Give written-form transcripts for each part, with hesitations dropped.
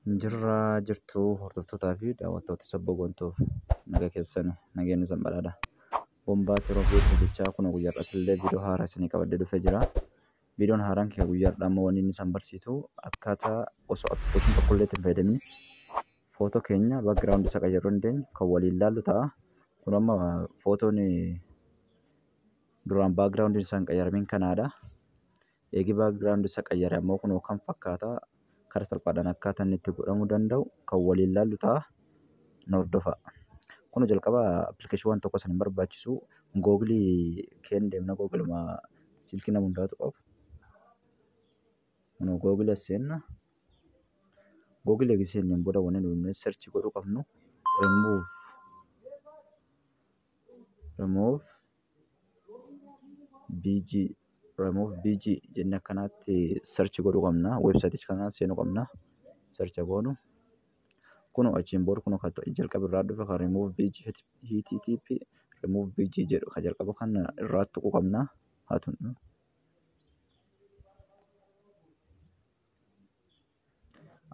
Jirraa jirtu hordoftootaa fi daawwattoota sabboontuuf naga keessan nageenyi sanbalaadha. Bombaatti roobee jechaa kun guyyaa dhasillee viidiyoo haaraa isinii qabadee dhufee jira. Viidiyoon haaraan kee guyyaadhaa ammoo wanni inni isaan barsiisu akkaataa osoo appilikeeshinii tokkollee itti hin fayyadamin footoo keenya baakgiraawundi isa qayyaruu dandeenyu kan waliin ilaallu ta'a. Kun amma footoon duraan baakgiraawundi isaan qayyaramin kanaadha. Eegi baakgiraawundi isa qayyare ammoo kun kan fakkaata karaa salphaadhaan akkaataa inni itti godhamuu danda'u kan waliin ilaallu ta'a. Na hordofa. Kun jalqaba appilikeeshinii waan tokko san hin barbaachisu googilii keenya deemna googiluma silkii nama hundaatu qabu. Kun googilii seenna. Googilii eegiseen booda wanni nuyi search godhuu qabnu remove bg jennee akkanaatti search godhuu qabna. Websaayitii kanaa seenuu qabna. Search goonu. Kun achiin booda kun jalqaba irraa dhufe kan remove bg http remove bg jedhu kan jalqaba kan irraa tuquu qabna. Haatun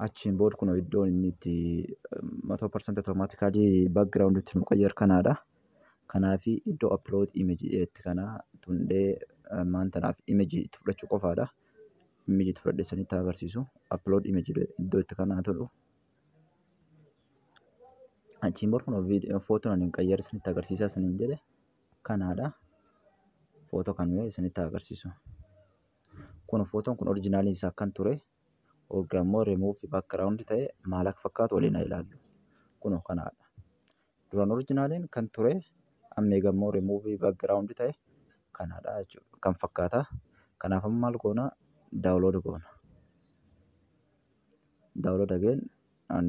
achiin booda kun iddoon inni itti 100% automaatikaalii baakgiraawundi itti nu qayyar kanaadha. Kanaaf iddoo upload image itti kana tundee maantanaaf image itti fudhachuu qofaadha. Image itti fudhadhe sanitti agarsiisu upload image iddoo itti kanaa tolu. Achiin booda kun footoon ani qayyare sanitti agarsiisaa saniin jedhe kanaadha. Footoo kan sanitti agarsiisu. Kun footoon kun oriijinaaliin isaa kan ture. Orgaammoo remove baakgiraawundi ta'e maal akka fakkaatu waliin ilaallu. Kun kanaadha. Duraan oriijinaaliin kan ture amma eegammoo remove baakgiraawundi ta'e kanaadha jechuudha. Kan fakkaata. Kanaaf amma maal goona daawulood goona. Daawulood again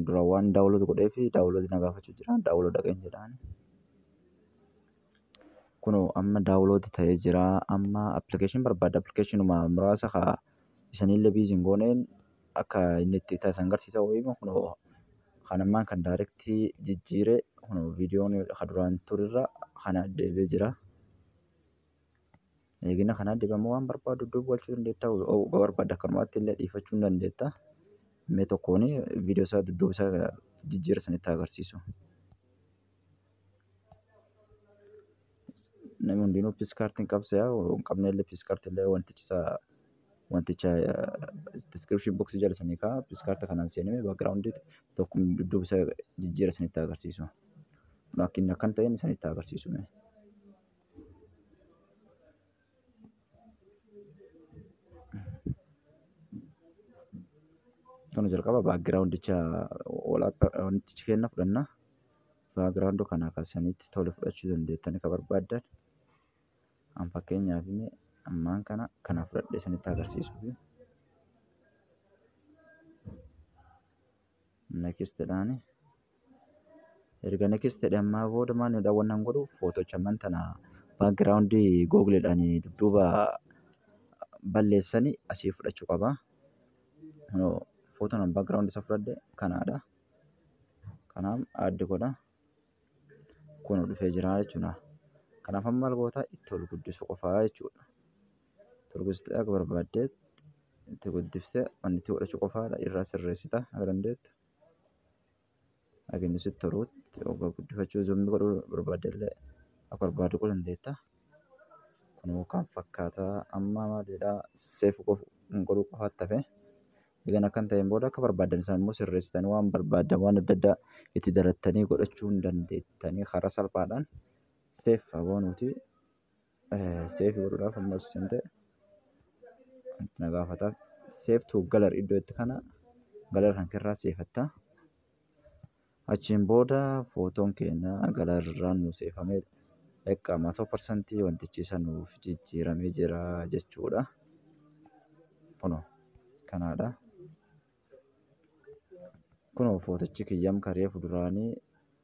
dura waan daawulood godhee fi daawulood na gaafachuu jira. Daawulood again jedhaan. Kun amma daawulood ta'ee jira. Amma appilikeeshinii barbaadda. Appilikeeshinuma muraasa haa isanillee biiziin gooneen akka inni itti taasisan agarsiisa wayiima kun kanammaan kan daayirektii jijjiire kun viidiyoon duraan turirra kana deebi'ee jira. Eegina kana deebi'ammoo waan barbaadu iddoo bu'achuu dandeetta. Barbaadda akkanumaatti illee dhiifachuu dandeetta. Mee tokkoon viidiyoo isaa dudduuba isaa jijjiira sanitti agarsiisu. Namni hundinuu piiskaartiin qabsa hin qabne illee piiskaartii wanticha description box jala sanii kaa piiskaartii kanaan seenee baakgiraawundi tokko dudduuba isaa jijjiira sanitti agarsiisu. Akka inni akkan ta'een sanitti agarsiisu. Kun jalqaba baakgiraawundicha wantichi kenna fudhanna. Baakgiraawundi kana akkasanitti tole fudhachuu dandeettan kan barbaaddan. An fakkeenyaaf ammaan kana fudhadhee sanitti agarsiisu. Next jedhaan erga next jedhee ammaa booda maal daawwannaan godhu footocha amman tana baakgiraawundi googileedhaan dudduuba balleessanii asii fudhachuu qaba. Footoon baakgiraawundi isa fudhadhe kanaadha. Kanaaf adda godha. Kun dhufee jira jechuudha. Kanaaf amma maal goota itti ol guddisuu qofaa jechuudha. Turgistee akka barbaaddeet itti guddiftee wanti itti godhachuu qofaadha. Irraa sirreessita akka dandeettu. Agenni sitti toluutti guddifachuu zoombii godhuu barbaaddellee akka barbaadu godhuu dandeetta. Kun kan fakkaata amma maalidhaa seef godhuu qofaatti hafe. Egaan akkan ta'een booda akka barbaaddan isaan immoo sirreessitanii waan barbaaddan waan adda addaa itti darattanii godhachuu dandeettanii karaa salphaadhaan seef aboonuuti. Seef godhuudhaaf ammas hin ta'e na gaafata. Seef to galar iddoo itti kana galar kan irraa seefatta. Achiin booda footoon keenya galarraan nu seefamee egaa 100% wantichi isa nuuf jijjiiramee jira jechuudha. Kun kanaadha. Kun footichi kiyyam karee fuduraanii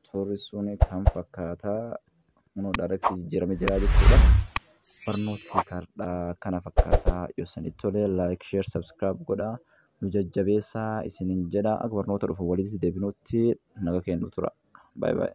suurrisuun kan fakkaataa dhaaraktii jijjiiramee jira jechuudha. Barnoota kaardhaa kana fakkaataa yoo isinitti tole like share subscribe godhaa nu jajjabeessaa isiniin jedha. Akka barnoota dhufu walitti deebinuutti naga kennu tura. Bye bye.